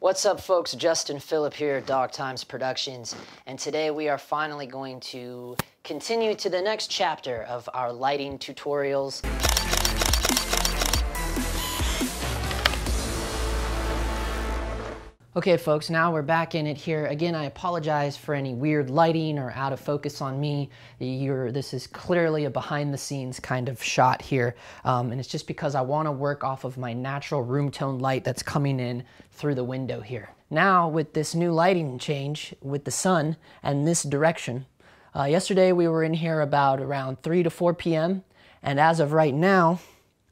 What's up, folks? Justin Phillip here, Dog Times Productions, and today we are finally going to continue to the next chapter of our lighting tutorials. Okay, folks, now we're back in it here. Again, I apologize for any weird lighting or out of focus on me. This is clearly a behind-the-scenes kind of shot here, and it's just because I want to work off of my natural room tone light that's coming in through the window here. Now, with this new lighting change with the sun and this direction, yesterday we were in here about around 3 to 4 p.m., and as of right now,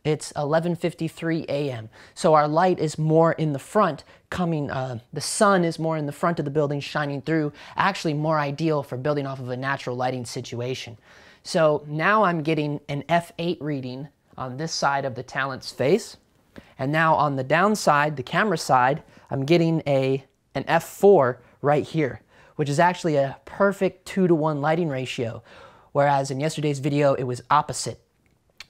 it's 11:53 a.m. So our light is more in the front coming, the sun is more in the front of the building shining through, actually more ideal for building off of a natural lighting situation. So now I'm getting an f8 reading on this side of the talent's face. And now on the downside, the camera side, I'm getting an f4 right here, which is actually a perfect 2-to-1 lighting ratio. Whereas in yesterday's video, it was opposite.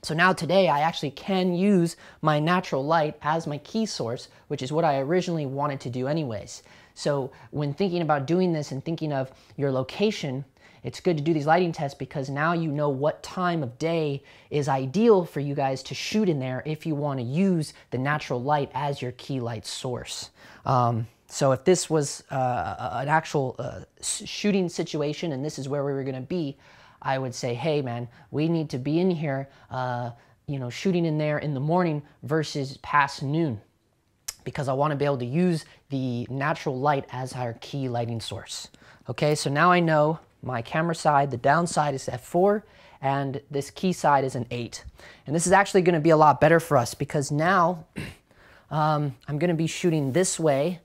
So now today I actually can use my natural light as my key source, which is what I originally wanted to do anyways. So when thinking about doing this and thinking of your location, it's good to do these lighting tests because now you know what time of day is ideal for you guys to shoot in there if you want to use the natural light as your key light source. So if this was an actual shooting situation and this is where we were going to be, I would say, hey man, we need to be in here, shooting in there in the morning versus past noon, because I want to be able to use the natural light as our key lighting source. Okay, so now I know my camera side, the downside is f4, and this key side is an 8. And this is actually going to be a lot better for us because now I'm going to be shooting this way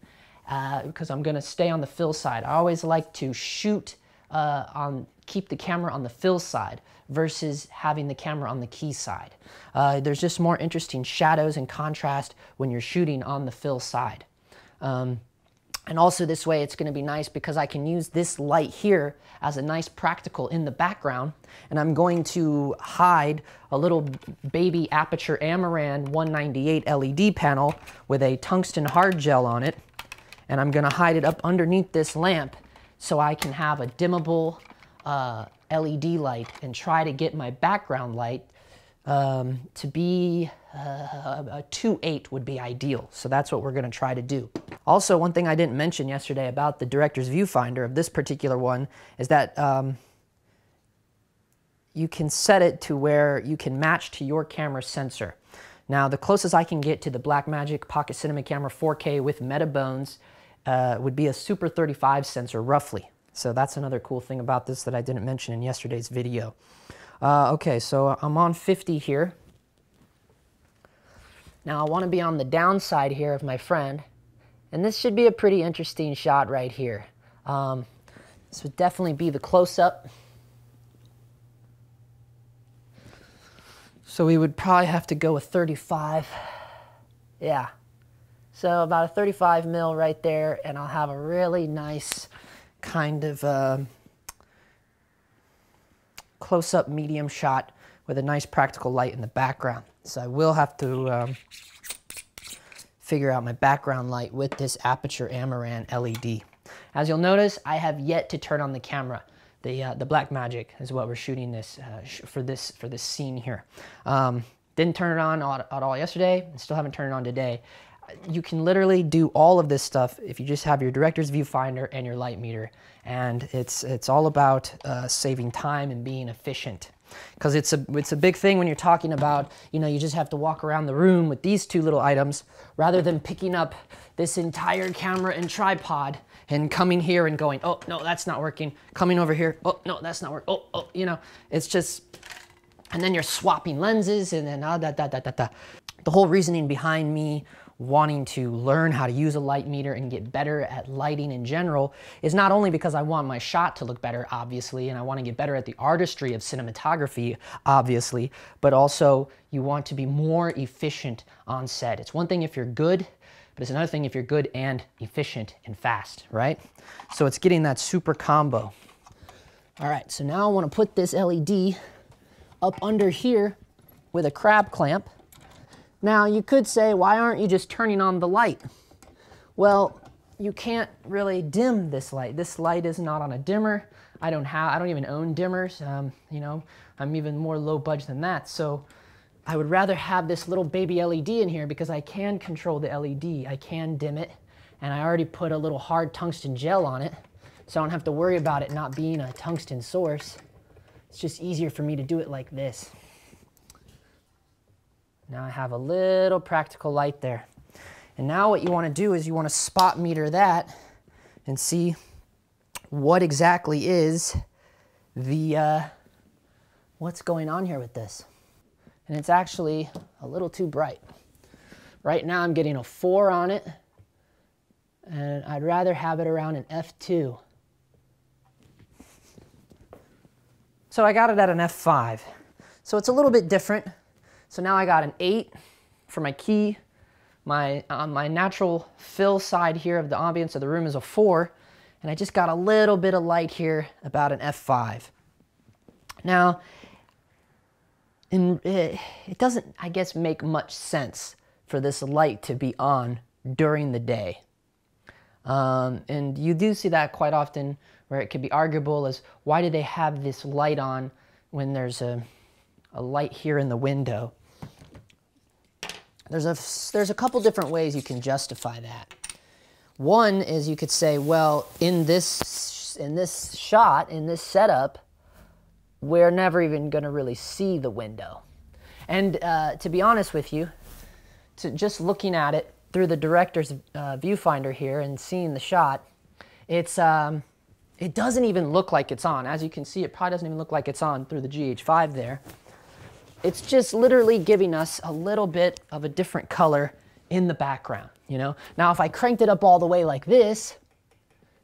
because I'm going to stay on the fill side. I always like to shoot keep the camera on the fill side versus having the camera on the key side. There's just more interesting shadows and contrast when you're shooting on the fill side. And also this way it's going to be nice because I can use this light here as a nice practical in the background, and I'm going to hide a little baby Aperture Amaran 198 LED panel with a tungsten hard gel on it, and I'm going to hide it up underneath this lamp so I can have a dimmable LED light and try to get my background light to be a 2.8 would be ideal. So that's what we're going to try to do. Also, one thing I didn't mention yesterday about the director's viewfinder of this particular one is that you can set it to where you can match to your camera sensor. Now, the closest I can get to the BlackMagic Pocket Cinema Camera 4K with Metabones would be a Super 35 sensor, roughly. So that's another cool thing about this that I didn't mention in yesterday's video. Okay, so I'm on 50 here. Now I want to be on the downside here of my friend, and this should be a pretty interesting shot right here. This would definitely be the close-up. So we would probably have to go with 35. Yeah. So about a 35 mil right there, and I'll have a really nice kind of close-up medium shot with a nice practical light in the background. So I will have to figure out my background light with this Aperture Amaran LED. As you'll notice, I have yet to turn on the camera. The BlackMagic is what we're shooting this for this scene here. Didn't turn it on at all yesterday, and still haven't turned it on today. You can literally do all of this stuff if you just have your director's viewfinder and your light meter, and it's all about saving time and being efficient, because it's a big thing when you're talking about, you just have to walk around the room with these two little items rather than picking up this entire camera and tripod and coming here and going, oh no, that's not working, coming over here, oh no, that's not working, oh, it's just, and then you're swapping lenses, and then the whole reasoning behind me wanting to learn how to use a light meter and get better at lighting in general is not only because I want my shot to look better, obviously, and I want to get better at the artistry of cinematography, obviously, but also you want to be more efficient on set. It's one thing if you're good, but it's another thing if you're good and efficient and fast, right? So it's getting that super combo. All right, so now I want to put this LED up under here with a crab clamp. Now, you could say, why aren't you just turning on the light? Well, you can't really dim this light. This light is not on a dimmer. I don't even own dimmers. You know, I'm even more low budget than that. So I would rather have this little baby LED in here because I can control the LED. I can dim it, and I already put a little hard tungsten gel on it, so I don't have to worry about it not being a tungsten source. It's just easier for me to do it like this. Now I have a little practical light there. And now what you want to do is you want to spot meter that and see what exactly is the, what's going on here with this. And it's actually a little too bright. Right now I'm getting a 4 on it, and I'd rather have it around an F2. So I got it at an F5. So it's a little bit different. So now I got an 8 for my key. On my natural fill side here of the ambience of the room is a 4, and I just got a little bit of light here, about an F5. Now, it doesn't, I guess, make much sense for this light to be on during the day. And you do see that quite often, where it could be arguable as, why do they have this light on when there's a light here in the window? There's a couple different ways you can justify that. One is you could say, well, in this shot, in this setup, we're never even going to really see the window. And to be honest with you, just looking at it through the director's viewfinder here and seeing the shot, it doesn't even look like it's on. As you can see, it probably doesn't even look like it's on through the GH5 there. It's just literally giving us a little bit of a different color in the background, you know? Now, if I cranked it up all the way like this,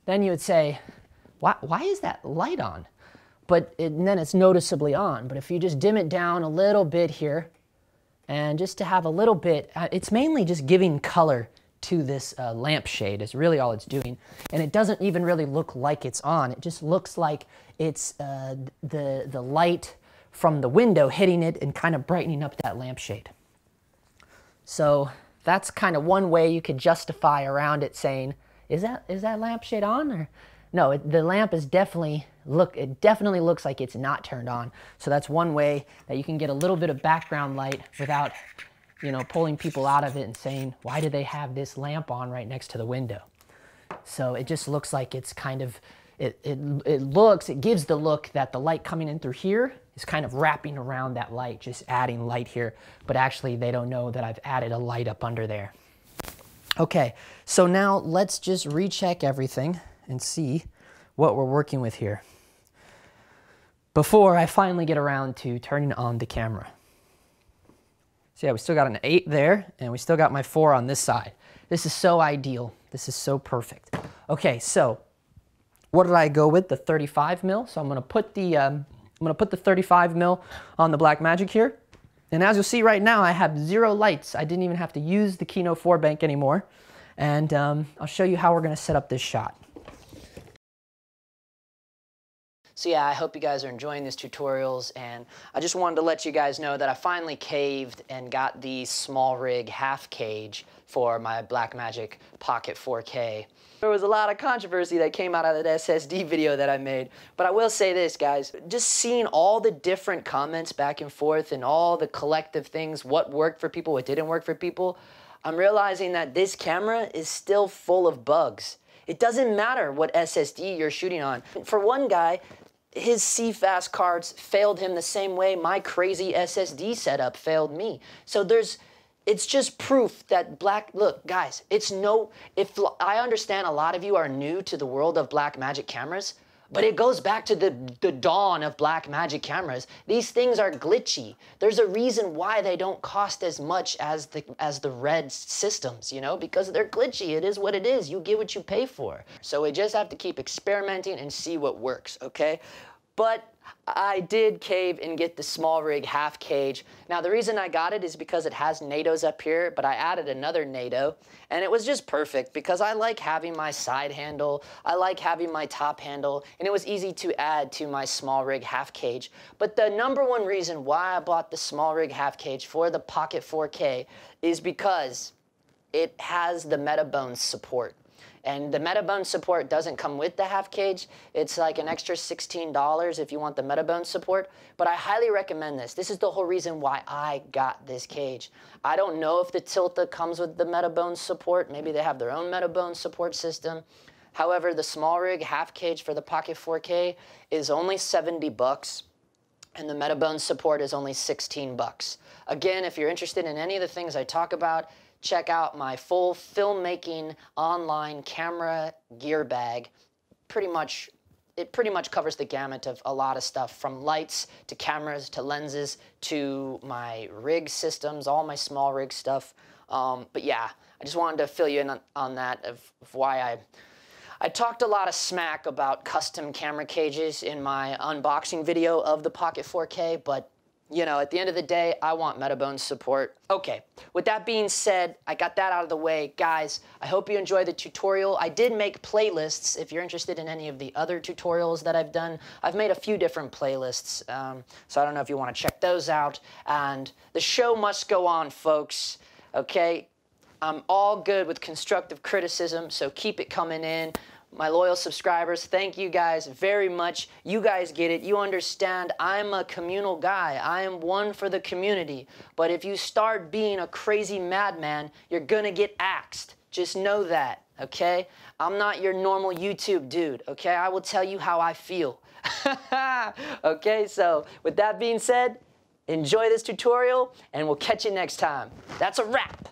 then you would say, why is that light on? And then it's noticeably on. But if you just dim it down a little bit here, and just to have a little bit, it's mainly just giving color to this lampshade is really all it's doing. And it doesn't even really look like it's on. It just looks like it's the light from the window hitting it and kind of brightening up that lampshade. So that's kind of one way you could justify around it, saying, is that lampshade on? Or no, the lamp is definitely it definitely looks like it's not turned on. So that's one way that you can get a little bit of background light without, you know, pulling people out of it and saying, why do they have this lamp on right next to the window? So it just looks like it's kind of, it gives the look that the light coming in through here is kind of wrapping around that light, just adding light here, but actually they don't know that I've added a light up under there. Okay, so now let's just recheck everything and see what we're working with here before I finally get around to turning on the camera. So yeah, we still got an 8 there, and we still got my 4 on this side. This is so ideal. This is so perfect. Okay, so what did I go with? The 35 mil. So I'm gonna put the 35 mil on the BlackMagic here. And as you'll see right now, I have 0 lights. I didn't even have to use the Kino 4 bank anymore. And I'll show you how we're gonna set up this shot. So yeah, I hope you guys are enjoying these tutorials, and I just wanted to let you guys know that I finally caved and got the small rig half cage for my BlackMagic Pocket 4K. There was a lot of controversy that came out of that SSD video that I made, but I will say this, guys, just seeing all the different comments back and forth and all the collective things, what worked for people, what didn't work for people, I'm realizing that this camera is still full of bugs. It doesn't matter what SSD you're shooting on. For one guy, his CFast cards failed him the same way my crazy SSD setup failed me. So it's just proof that look, guys, if I understand a lot of you are new to the world of BlackMagic cameras, but it goes back to the dawn of BlackMagic cameras. These things are glitchy. There's a reason why they don't cost as much as the red systems, you know, because they're glitchy. It is what it is. You get what you pay for. So we just have to keep experimenting and see what works, okay? But I did cave and get the small rig half cage. Now the reason I got it is because it has NATOs up here, but I added another NATO, and it was just perfect because I like having my side handle, I like having my top handle, and it was easy to add to my small rig half cage. But the #1 reason why I bought the small rig half cage for the Pocket 4K is because it has the Metabones support. And the Metabone support doesn't come with the half cage. It's like an extra $16 if you want the Metabone support. But I highly recommend this. This is the whole reason why I got this cage. I don't know if the Tilta comes with the Metabone support. Maybe they have their own Metabone support system. However, the small rig half cage for the Pocket 4K is only 70 bucks. And the Metabone support is only 16 bucks. Again, if you're interested in any of the things I talk about, check out my full filmmaking online camera gear bag. It pretty much covers the gamut of a lot of stuff, from lights to cameras to lenses to my rig systems, all my small rig stuff. But yeah, I just wanted to fill you in on that of why I talked a lot of smack about custom camera cages in my unboxing video of the Pocket 4K, but you know, at the end of the day, I want Metabone support. Okay, with that being said, I got that out of the way. Guys, I hope you enjoyed the tutorial. I did make playlists. If you're interested in any of the other tutorials that I've done, I've made a few different playlists. So I don't know if you want to check those out. And the show must go on, folks. Okay? I'm all good with constructive criticism, so keep it coming in. My loyal subscribers, thank you guys very much. You guys get it. You understand I'm a communal guy. I am one for the community. But if you start being a crazy madman, you're gonna get axed. Just know that, okay? I'm not your normal YouTube dude, okay? I will tell you how I feel. Okay, so with that being said, enjoy this tutorial, and we'll catch you next time. That's a wrap.